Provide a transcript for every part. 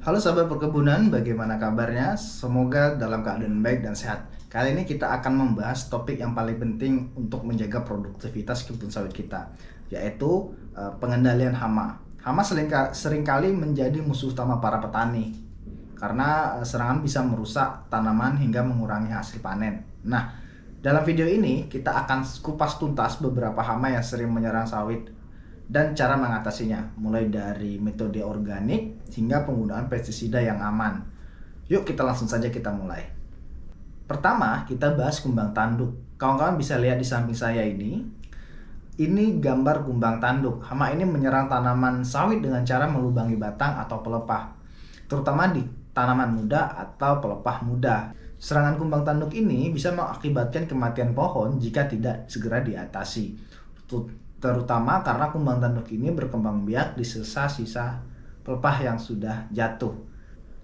Halo sahabat perkebunan, bagaimana kabarnya? Semoga dalam keadaan baik dan sehat. Kali ini kita akan membahas topik yang paling penting untuk menjaga produktivitas kebun sawit kita, yaitu pengendalian hama. Hama seringkali menjadi musuh utama para petani, karena serangan bisa merusak tanaman hingga mengurangi hasil panen. Nah, dalam video ini kita akan kupas tuntas beberapa hama yang sering menyerang sawit dan cara mengatasinya, mulai dari metode organik hingga penggunaan pestisida yang aman. Yuk kita langsung saja kita mulai. Pertama, kita bahas kumbang tanduk. Kawan-kawan bisa lihat di samping saya ini. Ini gambar kumbang tanduk. Hama ini menyerang tanaman sawit dengan cara melubangi batang atau pelepah, terutama di tanaman muda atau pelepah muda. Serangan kumbang tanduk ini bisa mengakibatkan kematian pohon jika tidak segera diatasi, terutama karena kumbang tanduk ini berkembang biak di sisa-sisa pelepah yang sudah jatuh.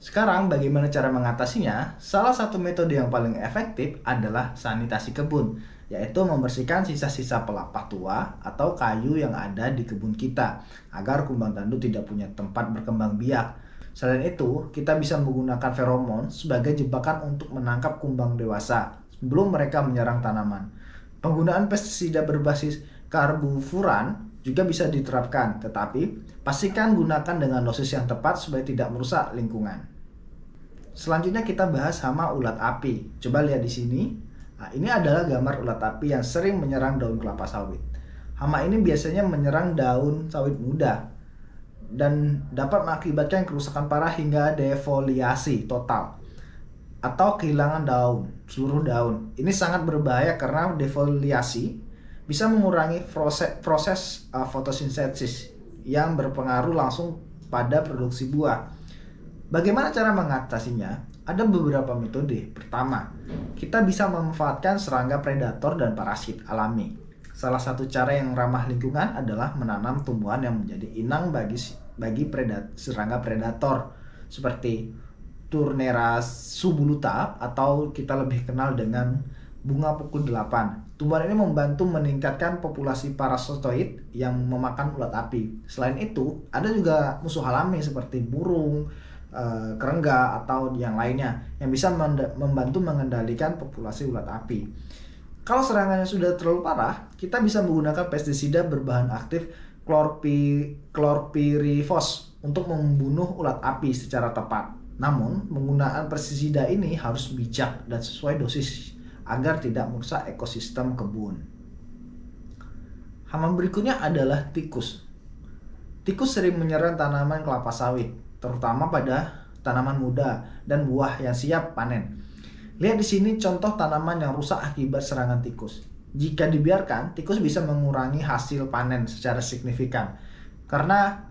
Sekarang bagaimana cara mengatasinya? Salah satu metode yang paling efektif adalah sanitasi kebun, yaitu membersihkan sisa-sisa pelepah tua atau kayu yang ada di kebun kita agar kumbang tanduk tidak punya tempat berkembang biak. Selain itu, kita bisa menggunakan feromon sebagai jebakan untuk menangkap kumbang dewasa sebelum mereka menyerang tanaman. Penggunaan pestisida berbasis karbofuran juga bisa diterapkan, tetapi pastikan gunakan dengan dosis yang tepat supaya tidak merusak lingkungan. Selanjutnya kita bahas hama ulat api. Coba lihat di sini. Nah, ini adalah gambar ulat api yang sering menyerang daun kelapa sawit. Hama ini biasanya menyerang daun sawit muda dan dapat mengakibatkan kerusakan parah hingga defoliasi total atau kehilangan seluruh daun. Ini sangat berbahaya karena defoliasi bisa mengurangi proses fotosintesis yang berpengaruh langsung pada produksi buah. Bagaimana cara mengatasinya? Ada beberapa metode. Pertama, kita bisa memanfaatkan serangga predator dan parasit alami. Salah satu cara yang ramah lingkungan adalah menanam tumbuhan yang menjadi inang bagi serangga predator seperti Turnera subuluta atau kita lebih kenal dengan bunga pukul 8. Tumbuhan ini membantu meningkatkan populasi parasitoid yang memakan ulat api. Selain itu, ada juga musuh alami seperti burung, kerengga atau yang lainnya yang bisa membantu mengendalikan populasi ulat api. Kalau serangannya sudah terlalu parah, kita bisa menggunakan pestisida berbahan aktif klorpirifos untuk membunuh ulat api secara tepat. Namun, penggunaan pestisida ini harus bijak dan sesuai dosis agar tidak merusak ekosistem kebun. Hama berikutnya adalah tikus. Tikus sering menyerang tanaman kelapa sawit, terutama pada tanaman muda dan buah yang siap panen. Lihat di sini contoh tanaman yang rusak akibat serangan tikus. Jika dibiarkan, tikus bisa mengurangi hasil panen secara signifikan karena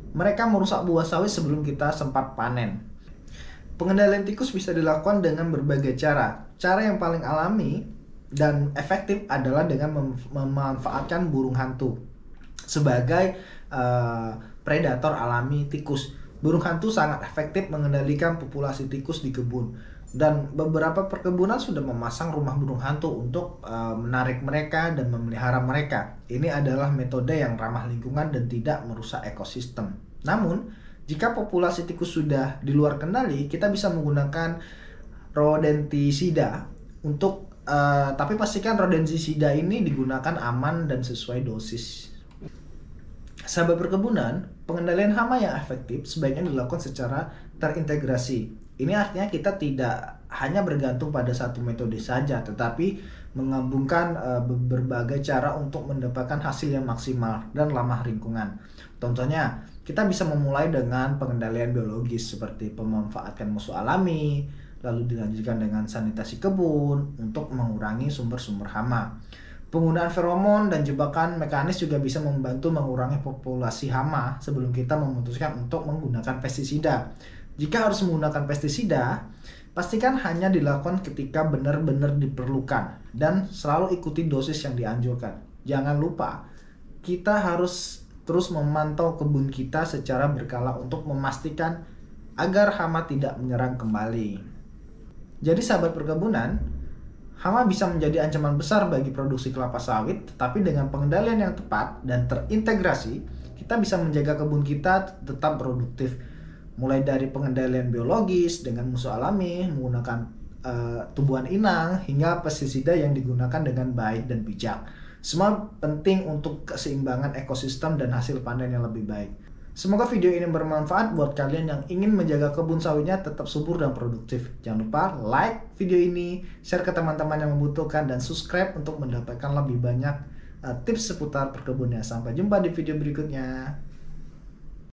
mereka merusak buah sawit sebelum kita sempat panen. Pengendalian tikus bisa dilakukan dengan berbagai cara. Cara yang paling alami dan efektif adalah dengan memanfaatkan burung hantu sebagai predator alami tikus. Burung hantu sangat efektif mengendalikan populasi tikus di kebun. Dan beberapa perkebunan sudah memasang rumah burung hantu untuk menarik mereka dan memelihara mereka. Ini adalah metode yang ramah lingkungan dan tidak merusak ekosistem. Namun, jika populasi tikus sudah di luar kendali, kita bisa menggunakan rodentisida tapi pastikan rodentisida ini digunakan aman dan sesuai dosis. Sahabat perkebunan, pengendalian hama yang efektif sebaiknya dilakukan secara terintegrasi. Ini artinya kita tidak hanya bergantung pada satu metode saja, tetapi menggabungkan berbagai cara untuk mendapatkan hasil yang maksimal dan ramah lingkungan. Contohnya, kita bisa memulai dengan pengendalian biologis seperti pemanfaatan musuh alami, lalu dilanjutkan dengan sanitasi kebun untuk mengurangi sumber-sumber hama. Penggunaan feromon dan jebakan mekanis juga bisa membantu mengurangi populasi hama sebelum kita memutuskan untuk menggunakan pestisida. Jika harus menggunakan pestisida, pastikan hanya dilakukan ketika benar-benar diperlukan dan selalu ikuti dosis yang dianjurkan. Jangan lupa, kita harus terus memantau kebun kita secara berkala untuk memastikan agar hama tidak menyerang kembali. Jadi sahabat perkebunan, hama bisa menjadi ancaman besar bagi produksi kelapa sawit, tetapi dengan pengendalian yang tepat dan terintegrasi, kita bisa menjaga kebun kita tetap produktif. mulai dari pengendalian biologis dengan musuh alami, menggunakan tumbuhan inang, hingga pestisida yang digunakan dengan baik dan bijak. Semua penting untuk keseimbangan ekosistem dan hasil panen yang lebih baik. Semoga video ini bermanfaat buat kalian yang ingin menjaga kebun sawitnya tetap subur dan produktif. Jangan lupa like video ini, share ke teman-teman yang membutuhkan, dan subscribe untuk mendapatkan lebih banyak tips seputar perkebunan. Sampai jumpa di video berikutnya.